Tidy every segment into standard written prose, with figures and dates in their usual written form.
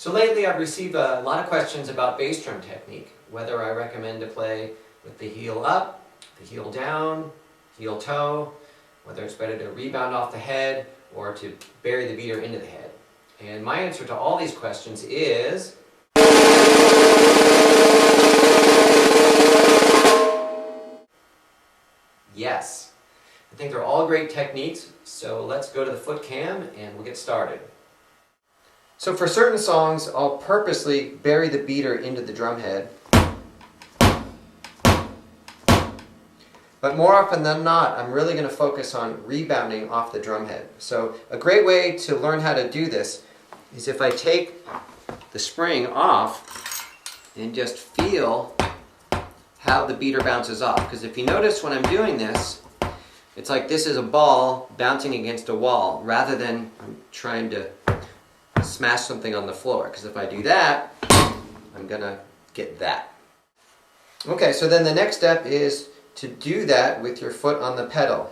So lately I've received a lot of questions about bass drum technique, whether I recommend to play with the heel up, the heel down, heel toe, whether it's better to rebound off the head or to bury the beater into the head. And my answer to all these questions is yes. I think they're all great techniques, so let's go to the foot cam and we'll get started. So for certain songs, I'll purposely bury the beater into the drum head. But more often than not, I'm really going to focus on rebounding off the drum head. So a great way to learn how to do this is if I take the spring off and just feel how the beater bounces off. Because if you notice when I'm doing this, it's like this is a ball bouncing against a wall rather than I'm trying to smash something on the floor. Because if I do that, I'm going to get that. Okay, so then the next step is to do that with your foot on the pedal.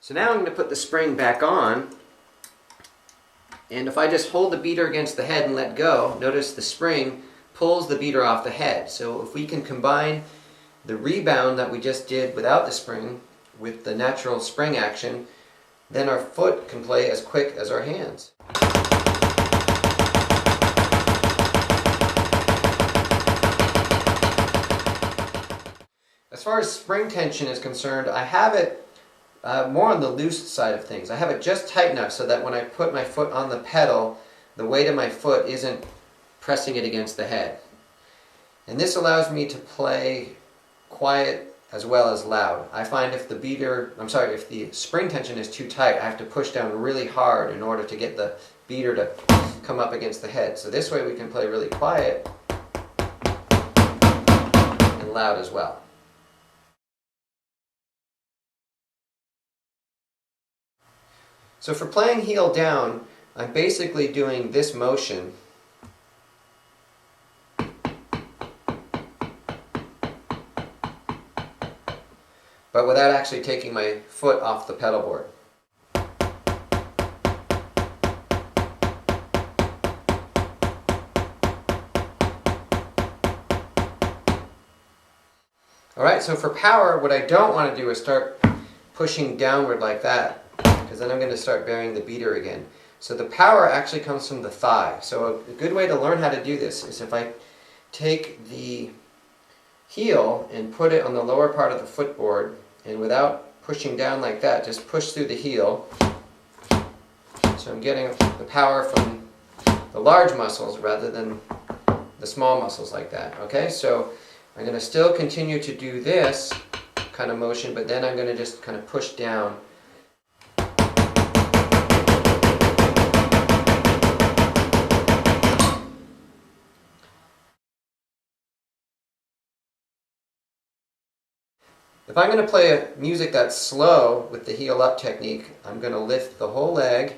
So now I'm going to put the spring back on, and if I just hold the beater against the head and let go, notice the spring pulls the beater off the head. So if we can combine the rebound that we just did without the spring with the natural spring action, then our foot can play as quick as our hands. As far as spring tension is concerned, I have it more on the loose side of things. I have it just tight enough so that when I put my foot on the pedal, the weight of my foot isn't pressing it against the head. And this allows me to play quiet as well as loud. I find if the spring tension is too tight, I have to push down really hard in order to get the beater to come up against the head. So this way we can play really quiet and loud as well. So for playing heel down, I'm basically doing this motion. But without actually taking my foot off the pedal board. Alright, so for power, what I don't want to do is start pushing downward like that, because then I'm going to start burying the beater again. So the power actually comes from the thigh. So a good way to learn how to do this is if I take the heel and put it on the lower part of the footboard, and without pushing down like that, just push through the heel. So I'm getting the power from the large muscles rather than the small muscles like that. Okay, so I'm going to still continue to do this kind of motion, but then I'm going to just kind of push down. If I'm going to play music that's slow with the heel up technique, I'm going to lift the whole leg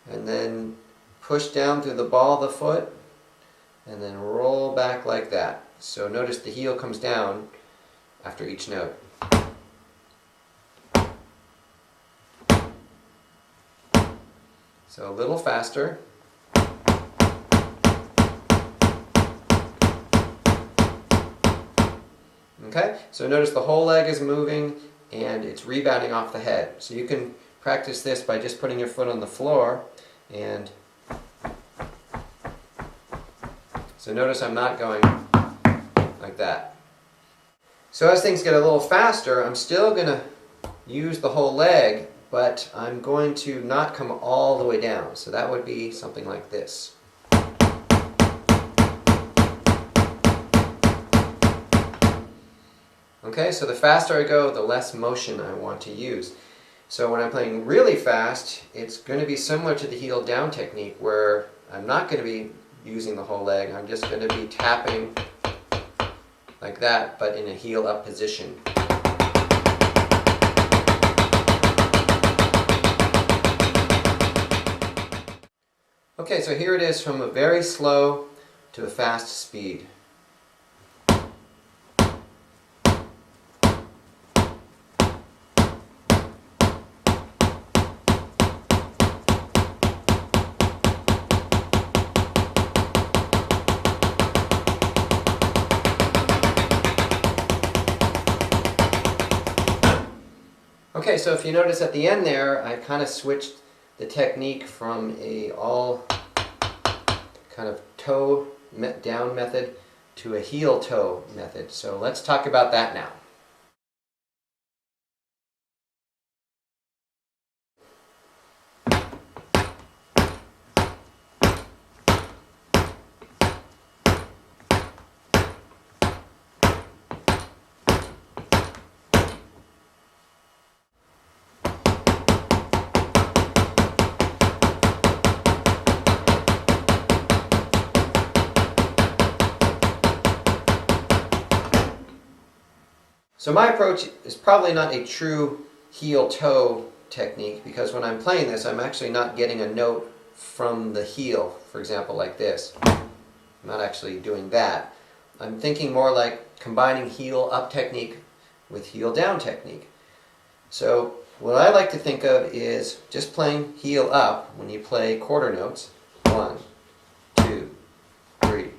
and then push down through the ball of the foot and then roll back like that. So notice the heel comes down after each note. So a little faster. Okay, so notice the whole leg is moving and it's rebounding off the head. So you can practice this by just putting your foot on the floor, and so notice I'm not going like that. So as things get a little faster, I'm still going to use the whole leg, but I'm going to not come all the way down. So that would be something like this. Okay, so the faster I go, the less motion I want to use. So when I'm playing really fast, it's going to be similar to the heel down technique where I'm not going to be using the whole leg. I'm just going to be tapping like that, but in a heel up position. Okay, so here it is from a very slow to a fast speed. Okay, so if you notice at the end there, I kind of switched the technique from a all kind of toe down method to a heel toe method. So let's talk about that now. So my approach is probably not a true heel-toe technique, because when I'm playing this, I'm actually not getting a note from the heel, for example, like this. I'm not actually doing that. I'm thinking more like combining heel-up technique with heel-down technique. So what I like to think of is just playing heel-up when you play quarter notes. 1, 2, 3,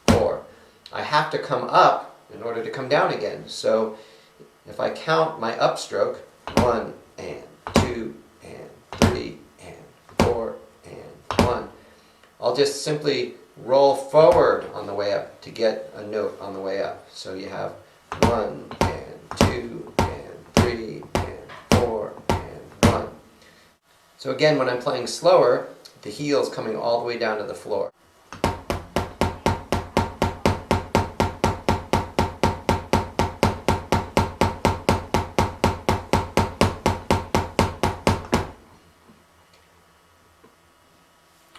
4. I have to come up in order to come down again. So if I count my upstroke, 1 and 2 and 3 and 4 and 1, I'll just simply roll forward on the way up to get a note on the way up. So you have 1 and 2 and 3 and 4 and 1. So again, when I'm playing slower, the heel's coming all the way down to the floor.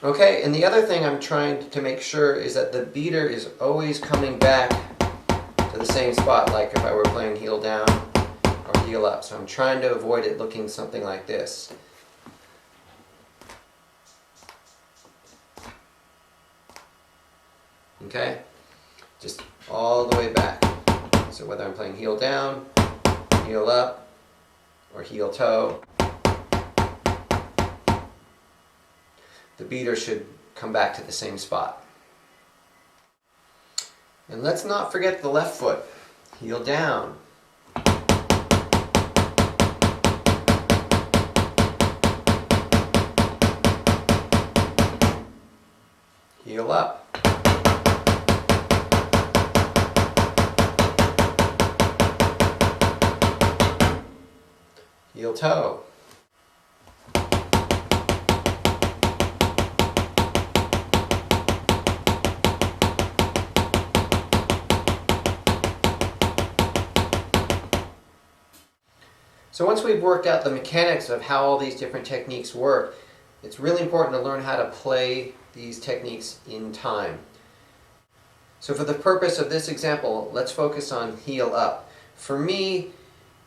Okay, and the other thing I'm trying to make sure is that the beater is always coming back to the same spot, like if I were playing heel down or heel up. So I'm trying to avoid it looking something like this. Okay, just all the way back. So whether I'm playing heel down, heel up, or heel toe, the beater should come back to the same spot. And let's not forget the left foot. Heel down. Heel up. Heel toe. So once we've worked out the mechanics of how all these different techniques work, it's really important to learn how to play these techniques in time. So for the purpose of this example, let's focus on heel up. For me,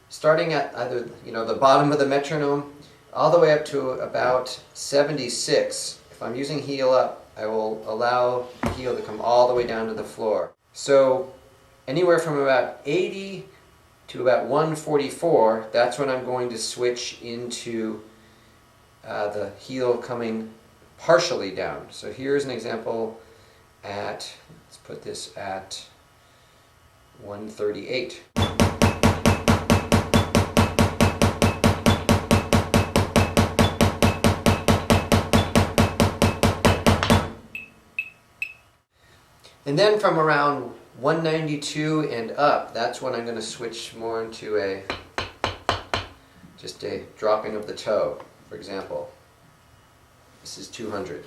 starting at either the bottom of the metronome all the way up to about 76, if I'm using heel up, I will allow the heel to come all the way down to the floor. So anywhere from about 80 to about 144, that's when I'm going to switch into the heel coming partially down. So here's an example at, let's put this at 138. And then from around 192 and up, that's when I'm going to switch more into just a dropping of the toe, for example. This is 200.